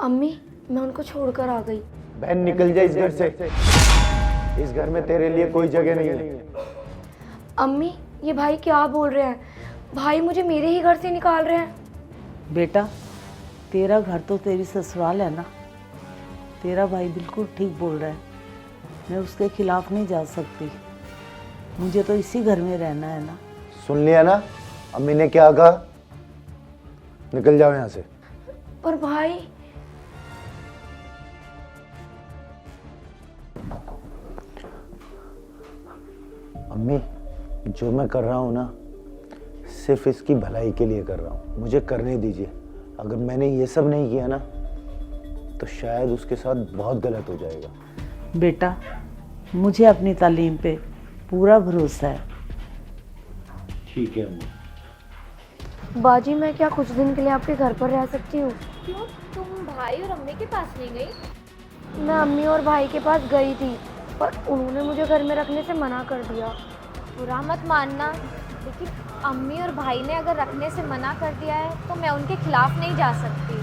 अम्मी, मैं उनको छोड़कर आ गई। बहन निकल जा इस घर से। इस घर में तेरे लिए कोई जगह नहीं है। अम्मी, ये भाई क्या बोल रहे हैं? भाई मुझे मेरे ही घर से निकाल रहे हैं। बेटा, तेरा घर तो तेरी ससुराल है ना। तेरा भाई बिल्कुल ठीक बोल रहा है। मैं उसके खिलाफ नहीं जा सकती। मुझे तो इसी घर में रहना है ना। सुन लिया ना अम्मी ने क्या कहा? निकल जाओ यहाँ से। पर भाई, अम्मी, जो मैं कर रहा हूँ ना सिर्फ इसकी भलाई के लिए कर रहा हूँ। मुझे करने दीजिए। अगर मैंने ये सब नहीं किया ना तो शायद उसके साथ बहुत गलत हो जाएगा। बेटा, मुझे अपनी तालीम पे पूरा भरोसा है। ठीक है अम्मी। बाजी, मैं क्या कुछ दिन के लिए आपके घर पर रह सकती हूँ? क्यों, तुम भाई और अम्मी के पास नहीं गई? मैं अम्मी और भाई के पास गई थी, पर उन्होंने मुझे घर में रखने से मना कर दिया। बुरा मत मानना, लेकिन अम्मी और भाई ने अगर रखने से मना कर दिया है तो मैं उनके खिलाफ नहीं जा सकती।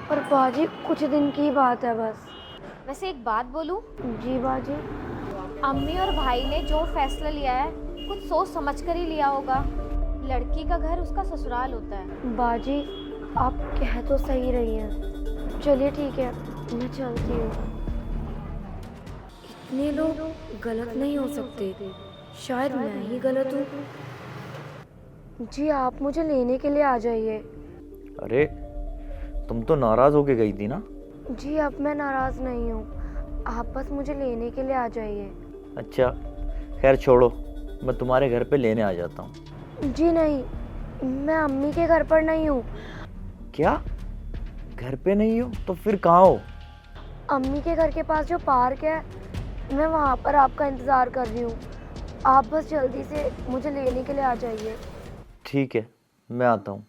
पर बाजी, कुछ दिन की बात है बस। वैसे एक बात बोलूं, जी बाजी। अम्मी और भाई ने जो फैसला लिया है कुछ सोच समझ कर ही लिया होगा। लड़की का घर उसका ससुराल होता है। बाजी, आप कह तो सही रही हैं। चलिए ठीक है, मैं चलती हूँ। इतने लोग गलत नहीं हो सकते। शायद मैं ही गलत हूँ। जी, आप मुझे लेने के लिए आ जाइए। अरे, तुम तो नाराज होके गई थी ना। जी, अब मैं नाराज़ नहीं हूँ। आप बस मुझे लेने के लिए आ जाइए। अच्छा, खैर छोड़ो, मैं तुम्हारे घर पे लेने आ जाता हूँ। जी नहीं, मैं अम्मी के घर पर नहीं हूँ। क्या? घर पे नहीं हो तो फिर कहाँ हो? अम्मी के घर के पास जो पार्क है, मैं वहाँ पर आपका इंतज़ार कर रही हूँ। आप बस जल्दी से मुझे लेने के लिए आ जाइए। ठीक है, मैं आता हूँ।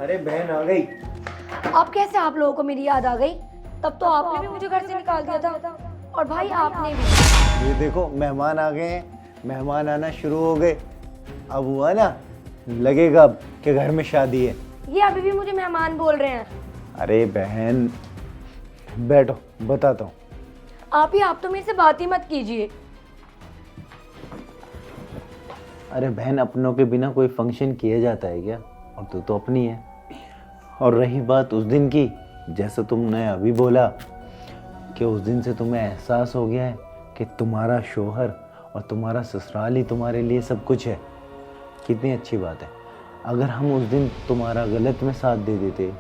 अरे बहन आ गई। अब कैसे आप लोगों को मेरी याद आ गई? तब तो आपने भी मुझे घर से निकाल दिया था, और भाई आपने भी। ये देखो मेहमान आ गए हैं। मेहमान आना शुरू हो गए। अब हुआ ना, लगेगा अब कि घर में शादी है। ये अभी भी मुझे मेहमान बोल रहे हैं। अरे बहन बैठो, बताता हूँ। आप तो मेरे से बात ही मत कीजिए। अरे बहन, अपनों के बिना कोई फंक्शन किया जाता है क्या? और तू तो अपनी है। और रही बात उस दिन की, जैसे तुमने अभी बोला कि उस दिन से तुम्हें एहसास हो गया है कि तुम्हारा शौहर और तुम्हारा ससुराल ही तुम्हारे लिए सब कुछ है। कितनी अच्छी बात है। अगर हम उस दिन तुम्हारा गलत में साथ दे देते,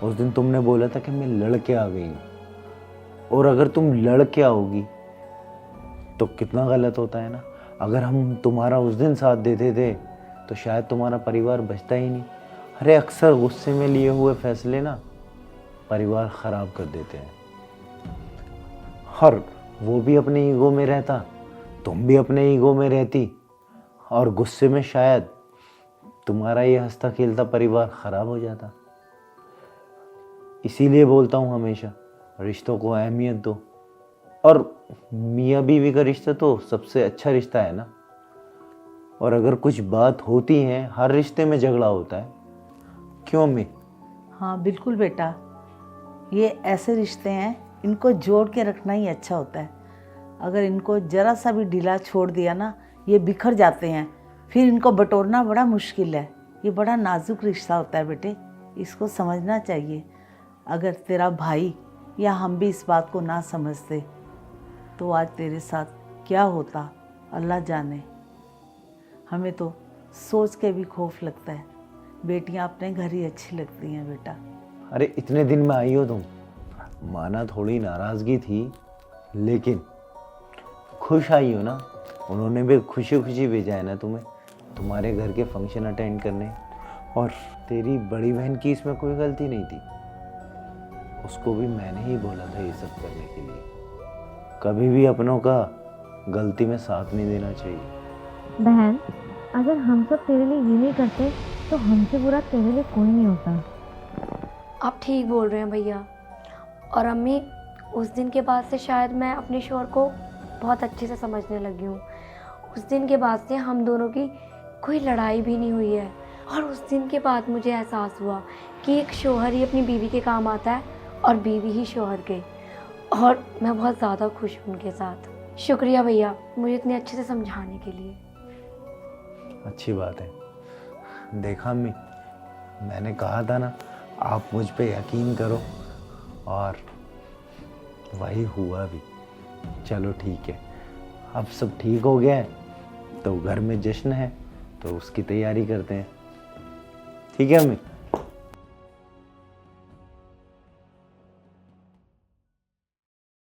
उस दिन तुमने बोला था कि मैं लड़के आ गई हूँ, और अगर तुम लड़के आओगी तो कितना गलत होता है ना। अगर हम तुम्हारा उस दिन साथ देते थे तो शायद तुम्हारा परिवार बचता ही नहीं। अरे अक्सर गुस्से में लिए हुए फैसले ना परिवार ख़राब कर देते हैं। और वो भी अपने ईगो में रहता, तुम भी अपने ईगो में रहती, और गुस्से में शायद तुम्हारा ये हंसता खेलता परिवार ख़राब हो जाता। इसीलिए बोलता हूँ हमेशा, रिश्तों को अहमियत दो। और मियाँ बीवी का रिश्ता तो सबसे अच्छा रिश्ता है ना। और अगर कुछ बात होती है, हर रिश्ते में झगड़ा होता है। क्यों अम्मी? हाँ बिल्कुल बेटा, ये ऐसे रिश्ते हैं, इनको जोड़ के रखना ही अच्छा होता है। अगर इनको ज़रा सा भी ढीला छोड़ दिया ना, ये बिखर जाते हैं। फिर इनको बटोरना बड़ा मुश्किल है। ये बड़ा नाजुक रिश्ता होता है बेटे, इसको समझना चाहिए। अगर तेरा भाई या हम भी इस बात को ना समझते तो आज तेरे साथ क्या होता अल्लाह जाने। हमें तो सोच के भी खौफ लगता है। बेटियां अपने घर ही अच्छी लगती हैं बेटा। अरे इतने दिन में आई हो तुम, माना थोड़ी नाराज़गी थी, लेकिन खुश आई हो ना। उन्होंने भी खुशी खुशी भेजा है ना तुम्हें, तुम्हारे घर के फंक्शन अटेंड करने। और तेरी बड़ी बहन की इसमें कोई गलती नहीं थी। उसको भी मैंने ही बोला था ये सब करने के लिए। कभी भी अपनों का गलती में साथ नहीं देना चाहिए। बहन, अगर हम सब तेरे लिए ये नहीं करते तो हमसे बुरा तेरे लिए कोई नहीं होता। आप ठीक बोल रहे हैं भैया। और अम्मी, उस दिन के बाद से शायद मैं अपने शौहर को बहुत अच्छे से समझने लगी हूँ। उस दिन के बाद से हम दोनों की कोई लड़ाई भी नहीं हुई है। और उस दिन के बाद मुझे एहसास हुआ कि एक शौहर ही अपनी बीवी के काम आता है और बीवी ही शौहर के। और मैं बहुत ज़्यादा खुश हूँ उनके साथ। शुक्रिया भैया मुझे इतने अच्छे से समझाने के लिए। अच्छी बात है। देखा अम्मी, मैंने कहा था ना, आप मुझ पे यकीन करो, और वही हुआ भी। चलो ठीक है, अब सब ठीक हो गया है तो घर में जश्न है तो उसकी तैयारी करते हैं। ठीक है अम्मी?